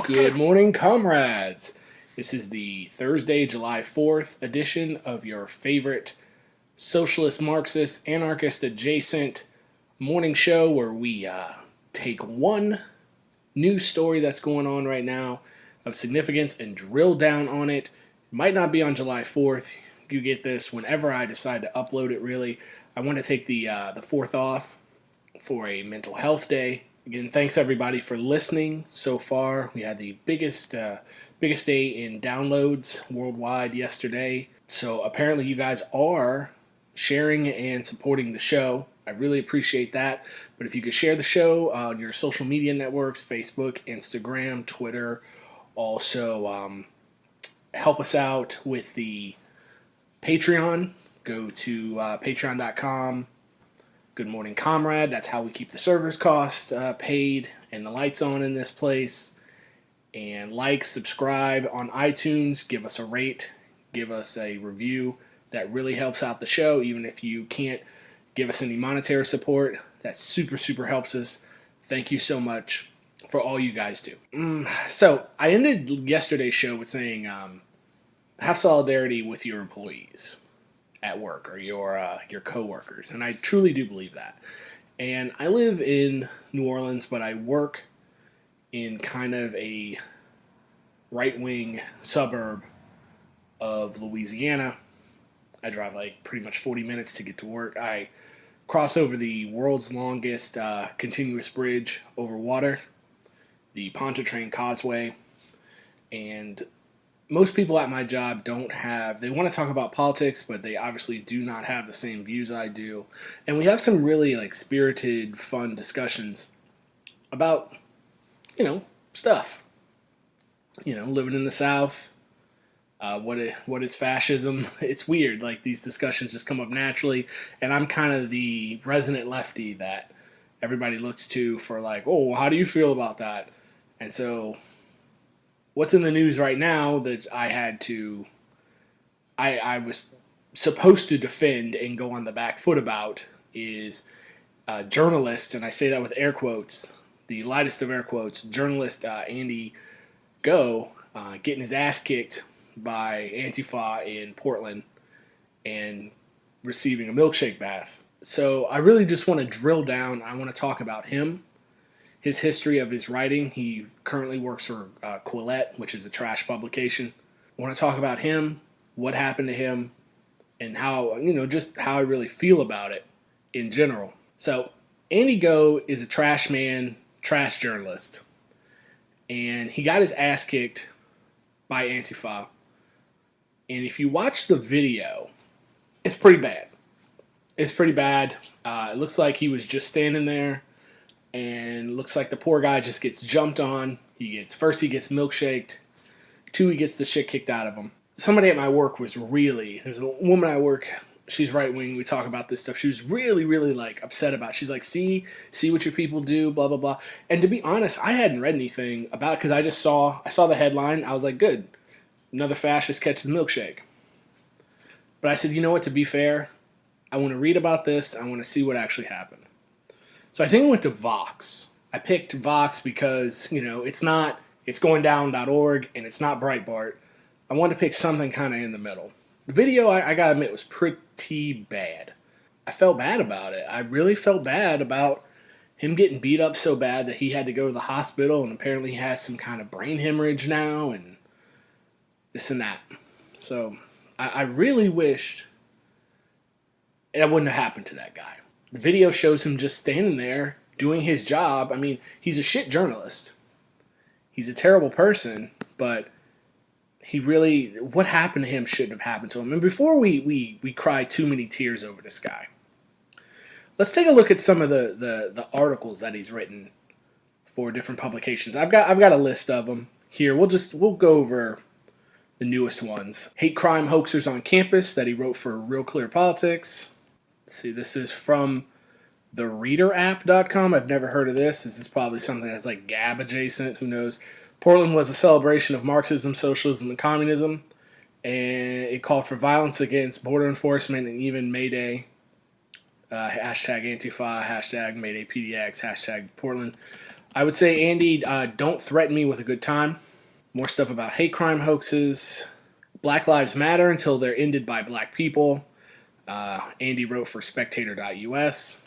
Good morning, comrades. This is the Thursday, July 4th edition of your favorite socialist, Marxist, anarchist adjacent morning show where we take one news story that's going on right now of significance and drill down on it. It might not be on July 4th. You get this whenever I decide to upload it, really. I want to take the 4th off for a mental health day. Again, thanks everybody for listening so far. We had the biggest day in downloads worldwide yesterday. So apparently you guys are sharing and supporting the show. I really appreciate that. But if you could share the show on your social media networks, Facebook, Instagram, Twitter. Also help us out with the Patreon. Go to patreon.com. Good morning, Comrade. That's how we keep the servers cost paid and the lights on in this place. And like, subscribe on iTunes. Give us a rate. Give us a review. That really helps out the show. Even if you can't give us any monetary support, that super helps us. Thank you so much for all you guys do. So I ended yesterday's show with saying have solidarity with your employees at work or your coworkers, and I truly do believe that. And I live in New Orleans, but I work in kind of a right-wing suburb of Louisiana. I drive like pretty much 40 minutes to get to work. I cross over the world's longest continuous bridge over water, the Pontchartrain Causeway, and most people at my job they want to talk about politics, but they obviously do not have the same views I do. And we have some really spirited, fun discussions about, stuff. Living in the South, what is fascism? It's weird. These discussions just come up naturally. And I'm kind of the resident lefty that everybody looks to for oh, how do you feel about that? And so what's in the news right now that I was supposed to defend and go on the back foot about is journalist, and I say that with air quotes, the lightest of air quotes, journalist Andy Ngo getting his ass kicked by Antifa in Portland and receiving a milkshake bath. So I really just want to drill down. I want to talk about him, his history of his writing. He currently works for Quillette, which is a trash publication. I want to talk about him, what happened to him, and how, just how I really feel about it in general. So, Andy Ngo is a trash man, trash journalist, and he got his ass kicked by Antifa. And if you watch the video, it's pretty bad. It's pretty bad. It looks like he was just standing there, and looks like the poor guy just gets jumped on. First he gets milkshaked. 2, he gets the shit kicked out of him. Somebody at my work there's a woman at work, she's right wing, we talk about this stuff. She was really upset about it. She's like, see what your people do, blah, blah, blah. And to be honest, I hadn't read anything about it because I saw the headline. I was like, good, another fascist catches the milkshake. But I said, you know what, to be fair, I want to read about this. I want to see what actually happened. So I think I went to Vox. I picked Vox because, it's goingdown.org and it's not Breitbart. I wanted to pick something kind of in the middle. The video, I gotta admit, was pretty bad. I felt bad about it. I really felt bad about him getting beat up so bad that he had to go to the hospital, and apparently he has some kind of brain hemorrhage now and this and that. So I really wished it wouldn't have happened to that guy. The video shows him just standing there doing his job. I mean, he's a shit journalist. He's a terrible person, but what happened to him shouldn't have happened to him. And before we cry too many tears over this guy, let's take a look at some of the articles that he's written for different publications. I've got a list of them here. We'll go over the newest ones. Hate crime hoaxers on campus that he wrote for Real Clear Politics. Let's see, this is from thereaderapp.com. I've never heard of this. This is probably something that's like Gab adjacent. Who knows? Portland was a celebration of Marxism, socialism, and communism, and it called for violence against border enforcement and even Mayday. Hashtag Antifa, hashtag Mayday PDX, hashtag Portland. I would say, Andy, don't threaten me with a good time. More stuff about hate crime hoaxes. Black Lives Matter until they're ended by black people. Andy wrote for Spectator.us.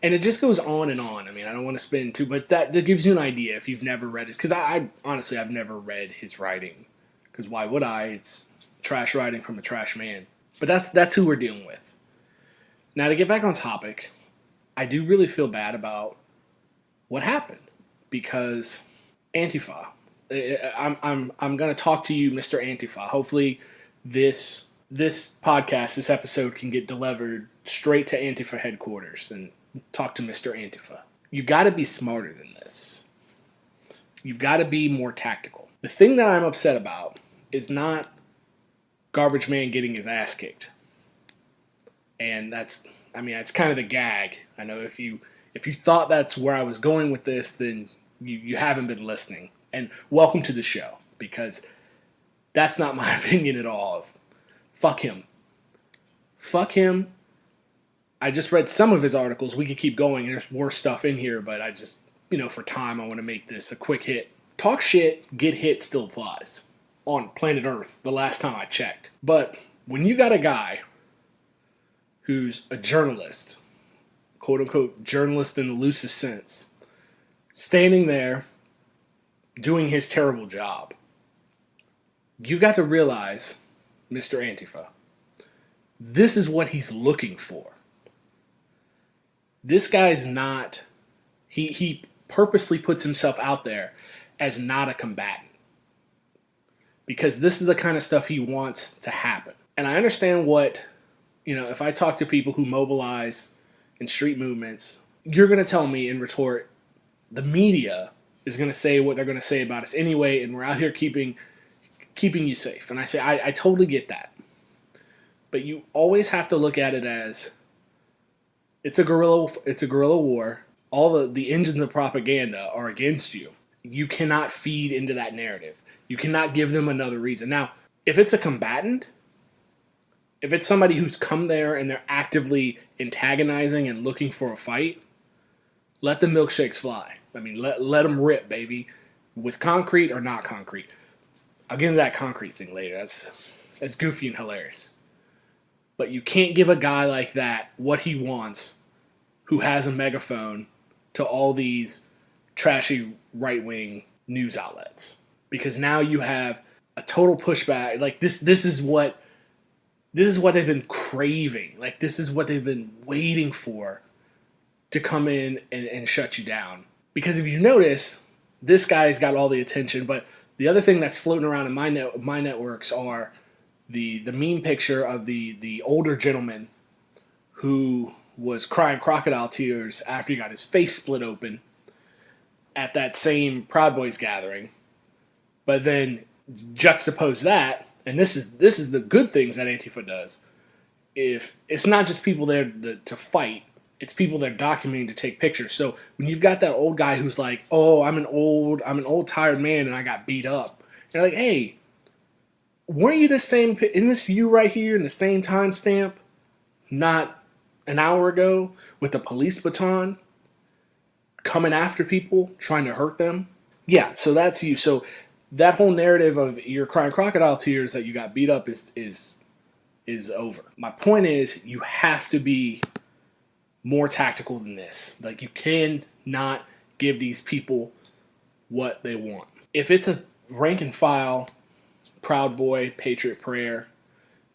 And it just goes on and on. I mean, I don't want to spin too, but that gives you an idea if you've never read it. Because I honestly, I've never read his writing. Because why would I? It's trash writing from a trash man. But that's who we're dealing with. Now, to get back on topic, I do really feel bad about what happened. Because Antifa. I'm going to talk to you, Mr. Antifa. Hopefully this podcast, this episode can get delivered straight to Antifa headquarters and talk to Mr. Antifa. You've got to be smarter than this. You've got to be more tactical. The thing that I'm upset about is not Garbage Man getting his ass kicked. And that's kind of the gag. I know if you thought that's where I was going with this, then you haven't been listening. And welcome to the show, because that's not my opinion at all. Fuck him. Fuck him. I just read some of his articles. We could keep going. There's worse stuff in here, but I just, for time, I want to make this a quick hit. Talk shit, get hit still applies on planet Earth the last time I checked. But when you got a guy who's a journalist, quote unquote journalist in the loosest sense, standing there doing his terrible job, you got to realize, Mr. Antifa, this is what he's looking for. This guy's not, he purposely puts himself out there as not a combatant. Because this is the kind of stuff he wants to happen. And I understand what, if I talk to people who mobilize in street movements, you're going to tell me in retort, the media is going to say what they're going to say about us anyway, and we're out here keeping you safe. And I say, I totally get that. But you always have to look at it as, it's a guerrilla war. All the engines of propaganda are against you. You cannot feed into that narrative. You cannot give them another reason. Now, if it's a combatant, if it's somebody who's come there and they're actively antagonizing and looking for a fight, let the milkshakes fly. I mean, let them rip, baby. With concrete or not concrete. I'll get into that concrete thing later. That's goofy and hilarious. But you can't give a guy like that what he wants, who has a megaphone, to all these trashy right-wing news outlets. Because now you have a total pushback. Like, this is what they've been craving. Like, this is what they've been waiting for to come in and shut you down. Because if you notice, this guy's got all the attention, but the other thing that's floating around in my networks are the meme picture of the older gentleman who was crying crocodile tears after he got his face split open at that same Proud Boys gathering. But then juxtapose that, and this is the good things that Antifa does. If it's not just people there to fight, it's people that are documenting to take pictures. So when you've got that old guy who's like, "Oh, I'm an old tired man and I got beat up," you're like, "Hey, weren't you the same? Isn't this you right here in the same timestamp? Not an hour ago with the police baton coming after people trying to hurt them?" Yeah, so that's you. So that whole narrative of you're crying crocodile tears that you got beat up is over. My point is, you have to be more tactical than this. Like, you cannot give these people what they want. If it's a rank and file, Proud Boy, Patriot Prayer,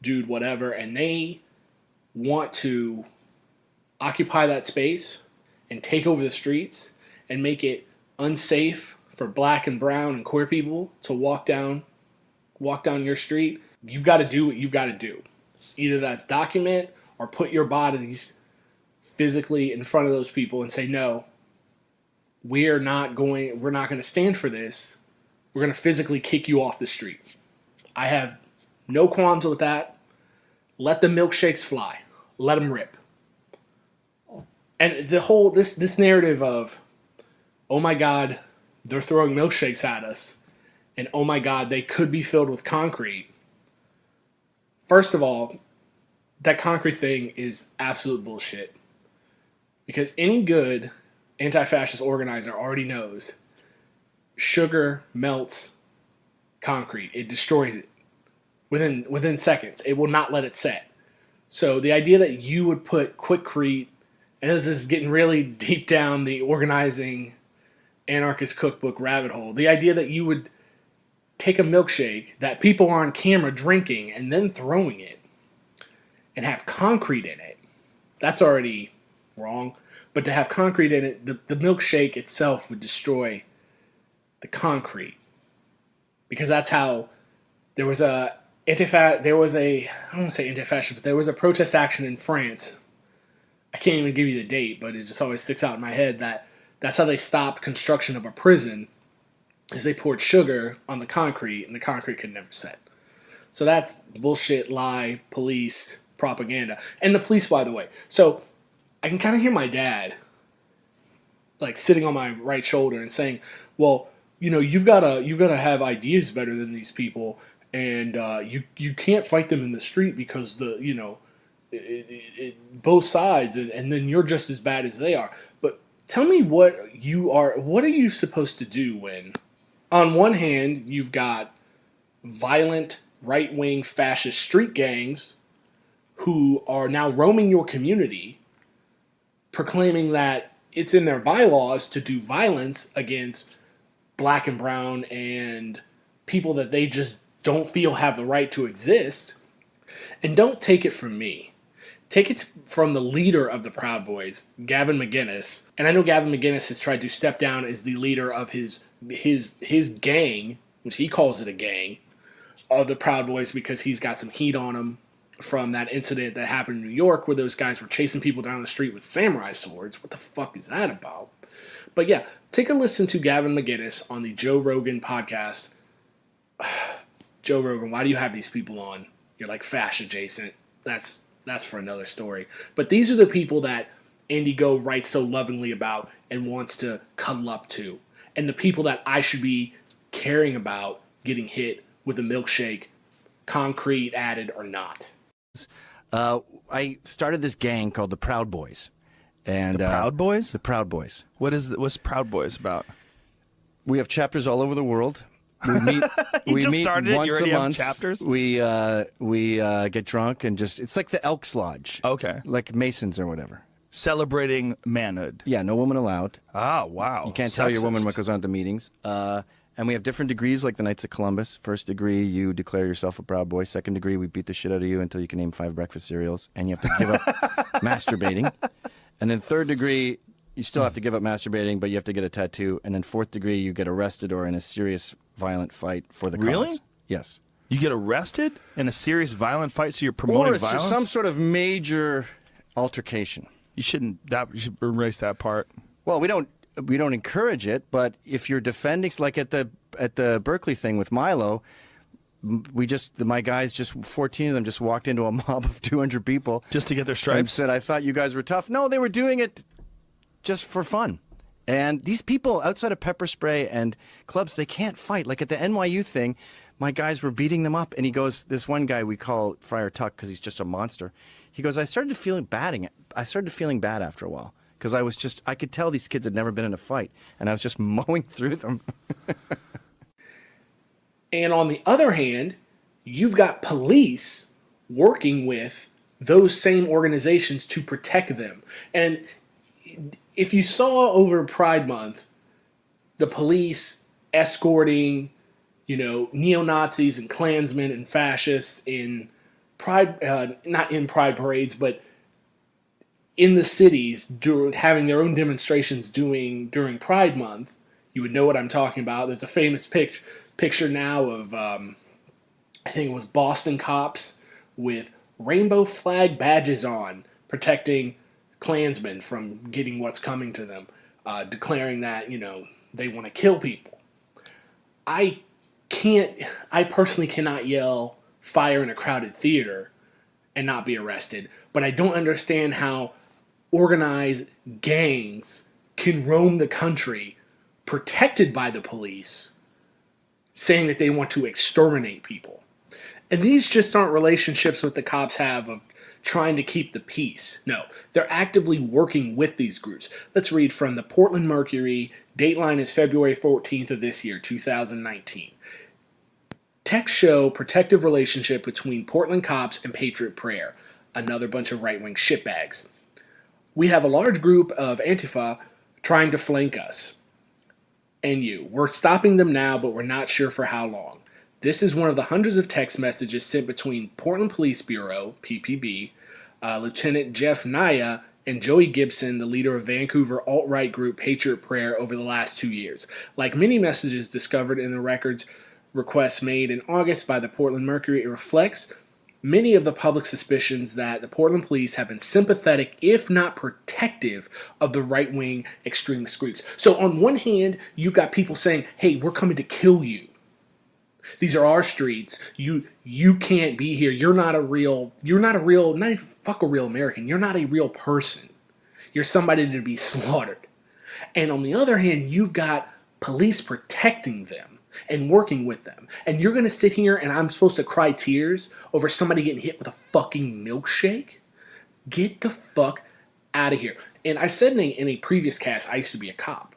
dude, whatever, and they want to occupy that space and take over the streets and make it unsafe for black and brown and queer people to walk down walk down your street, you've got to do what you've got to do. Either that's document or put your bodies physically in front of those people and say, no, we're not going to stand for this. We're going to physically kick you off the street. I have no qualms with that. Let the milkshakes fly. Let them rip. And the whole, this narrative of, oh my God, they're throwing milkshakes at us. And oh my God, they could be filled with concrete. First of all, that concrete thing is absolute bullshit. Because any good anti-fascist organizer already knows sugar melts concrete. It destroys it within seconds. It will not let it set. So the idea that you would put Quickcrete, and this is getting really deep down the organizing anarchist cookbook rabbit hole, the idea that you would take a milkshake that people are on camera drinking and then throwing it and have concrete in it, that's already wrong. But to have concrete in it, the milkshake itself would destroy the concrete. Because that's how there was a I don't want to say anti-fascist, but there was a protest action in France. I can't even give you the date, but it just always sticks out in my head that's how they stopped construction of a prison, is they poured sugar on the concrete and the concrete could never set. So that's bullshit, lie, police, propaganda. And the police, by the way. So I can kind of hear my dad like sitting on my right shoulder and saying, well, you've got to have ideas better than these people, and you can't fight them in the street because both sides, and then you're just as bad as they are. But tell me what are you supposed to do when, on one hand, you've got violent right-wing fascist street gangs who are now roaming your community, proclaiming that it's in their bylaws to do violence against black and brown and people that they just don't feel have the right to exist. And don't take it from me. Take it from the leader of the Proud Boys, Gavin McInnes. And I know Gavin McInnes has tried to step down as the leader of his gang, which he calls it a gang, of the Proud Boys because he's got some heat on him from that incident that happened in New York where those guys were chasing people down the street with samurai swords. What the fuck is that about? But yeah, take a listen to Gavin McInnes on the Joe Rogan podcast. Joe Rogan, why do you have these people on? You're like fascist adjacent. That's for another story. But these are the people that Andy Ngo writes so lovingly about and wants to cuddle up to. And the people that I should be caring about getting hit with a milkshake, concrete added or not. I started this gang called the Proud Boys. And the Proud Boys? The Proud Boys. What's Proud Boys about? We have chapters all over the world. We meet. We meet started once a month. Chapters. We get drunk and it's like the Elks Lodge. Okay. Like Masons or whatever. Celebrating manhood. Yeah, no woman allowed. Ah, wow. You can't tell your woman what goes on at the meetings. And we have different degrees, like the Knights of Columbus. First degree, you declare yourself a Proud Boy. Second degree, we beat the shit out of you until you can name 5 breakfast cereals, and you have to give up masturbating. And then third degree, you still have to give up masturbating, but you have to get a tattoo. And then fourth degree, you get arrested or in a serious violent fight for the cause. Really? Yes. You get arrested in a serious violent fight, so you're promoting or violence? Some sort of major altercation. You should erase that part. Well, we don't encourage it, but if you're defending, like at the Berkeley thing with Milo, my guys, 14 of them just walked into a mob of 200 people. Just to get their stripes? And said, I thought you guys were tough. No, they were doing it just for fun. And these people outside of pepper spray and clubs, they can't fight. Like at the NYU thing, my guys were beating them up. And he goes, this one guy we call Friar Tuck because he's just a monster. He goes, I started feeling bad after a while. Because I could tell these kids had never been in a fight. And I was just mowing through them. And on the other hand, you've got police working with those same organizations to protect them. And if you saw over Pride Month, the police escorting, neo-Nazis and Klansmen and fascists in Pride, not in Pride parades, but in the cities, having their own demonstrations during Pride Month, you would know what I'm talking about. There's a famous picture now of I think it was Boston cops with rainbow flag badges on, protecting Klansmen from getting what's coming to them, declaring that, they want to kill people. I personally cannot yell fire in a crowded theater and not be arrested, but I don't understand how organized gangs can roam the country protected by the police, saying that they want to exterminate people. And these just aren't relationships that the cops have of trying to keep the peace. No, they're actively working with these groups. Let's read from the Portland Mercury. Dateline is February 14th of this year, 2019. Texts show protective relationship between Portland cops and Patriot Prayer, another bunch of right-wing shitbags. We have a large group of Antifa trying to flank us. And we're stopping them now, but we're not sure for how long. This is one of the hundreds of text messages sent between Portland Police Bureau, PPB, Lieutenant Jeff Naya, and Joey Gibson, the leader of Vancouver alt-right group Patriot Prayer, over the last 2 years. Like many messages discovered in the records requests made in August by the Portland Mercury, it reflects many of the public suspicions that the Portland police have been sympathetic, if not protective, of the right-wing extremist groups. So on one hand, you've got people saying, hey, we're coming to kill you. These are our streets. You can't be here. You're not a real, not even fuck a real American. You're not a real person. You're somebody to be slaughtered. And on the other hand, you've got police protecting them and working with them. And you're going to sit here and I'm supposed to cry tears over somebody getting hit with a fucking milkshake? Get the fuck out of here. And I said in a previous cast, I used to be a cop.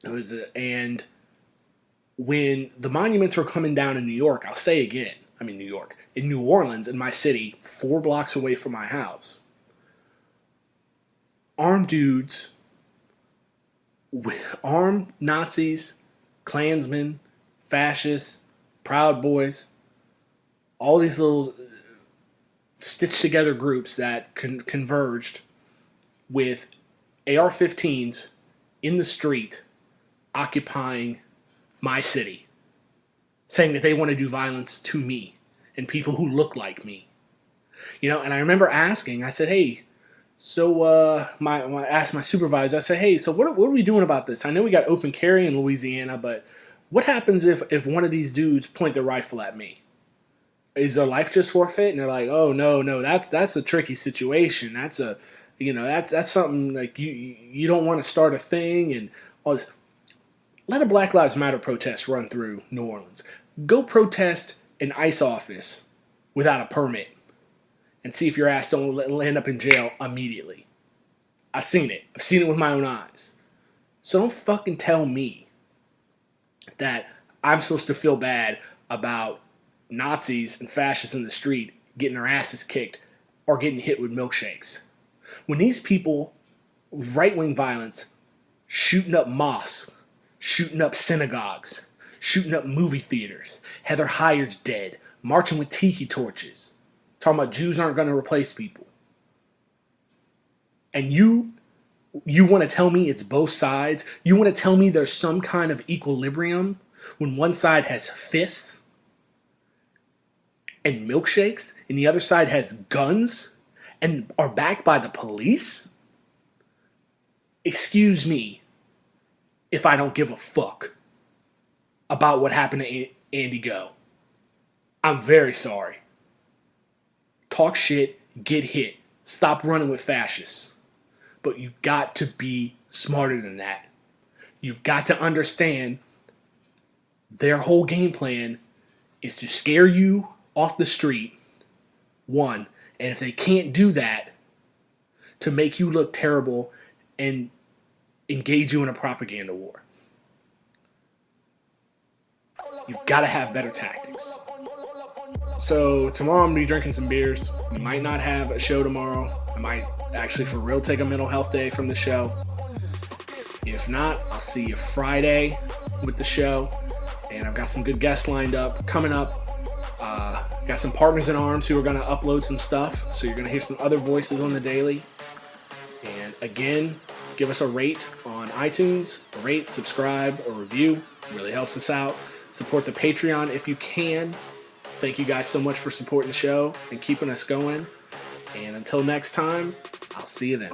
And when the monuments were coming down in New York, I'll say again, New York, in New Orleans, in my city, 4 blocks away from my house, armed dudes, armed Nazis, Klansmen, fascists, Proud Boys, all these little stitched together groups that converged with AR-15s in the street occupying my city, saying that they want to do violence to me and people who look like me. And I remember asking, I said, hey, so I asked my supervisor, I said, hey, so what are we doing about this? I know we got open carry in Louisiana, but what happens if one of these dudes point their rifle at me? Is their life just forfeit? And they're like, oh, no, that's a tricky situation. That's that's something like you don't want to start a thing and all this. Let a Black Lives Matter protest run through New Orleans. Go protest an ICE office without a permit and see if your ass don't end up in jail immediately. I've seen it. I've seen it with my own eyes. So don't fucking tell me that I'm supposed to feel bad about Nazis and fascists in the street getting their asses kicked or getting hit with milkshakes. When these people, right-wing violence, shooting up mosques, shooting up synagogues, shooting up movie theaters, Heather Hyde's dead, marching with tiki torches, talking about Jews aren't going to replace people. And you want to tell me it's both sides? You want to tell me there's some kind of equilibrium when one side has fists and milkshakes and the other side has guns and are backed by the police? Excuse me if I don't give a fuck about what happened to Andy Ngo. I'm very sorry. Talk shit, get hit. Stop running with fascists. But you've got to be smarter than that. You've got to understand their whole game plan is to scare you off the street, one, and if they can't do that, to make you look terrible and engage you in a propaganda war. You've got to have better tactics. So tomorrow I'm going to be drinking some beers. We might not have a show tomorrow. I might actually for real take a mental health day from the show. If not, I'll see you Friday with the show. And I've got some good guests lined up coming up. Got some partners in arms who are going to upload some stuff. So you're going to hear some other voices on the daily. And again, give us a rate on iTunes. Rate, subscribe, or review. It really helps us out. Support the Patreon if you can. Thank you guys so much for supporting the show and keeping us going. And until next time, I'll see you then.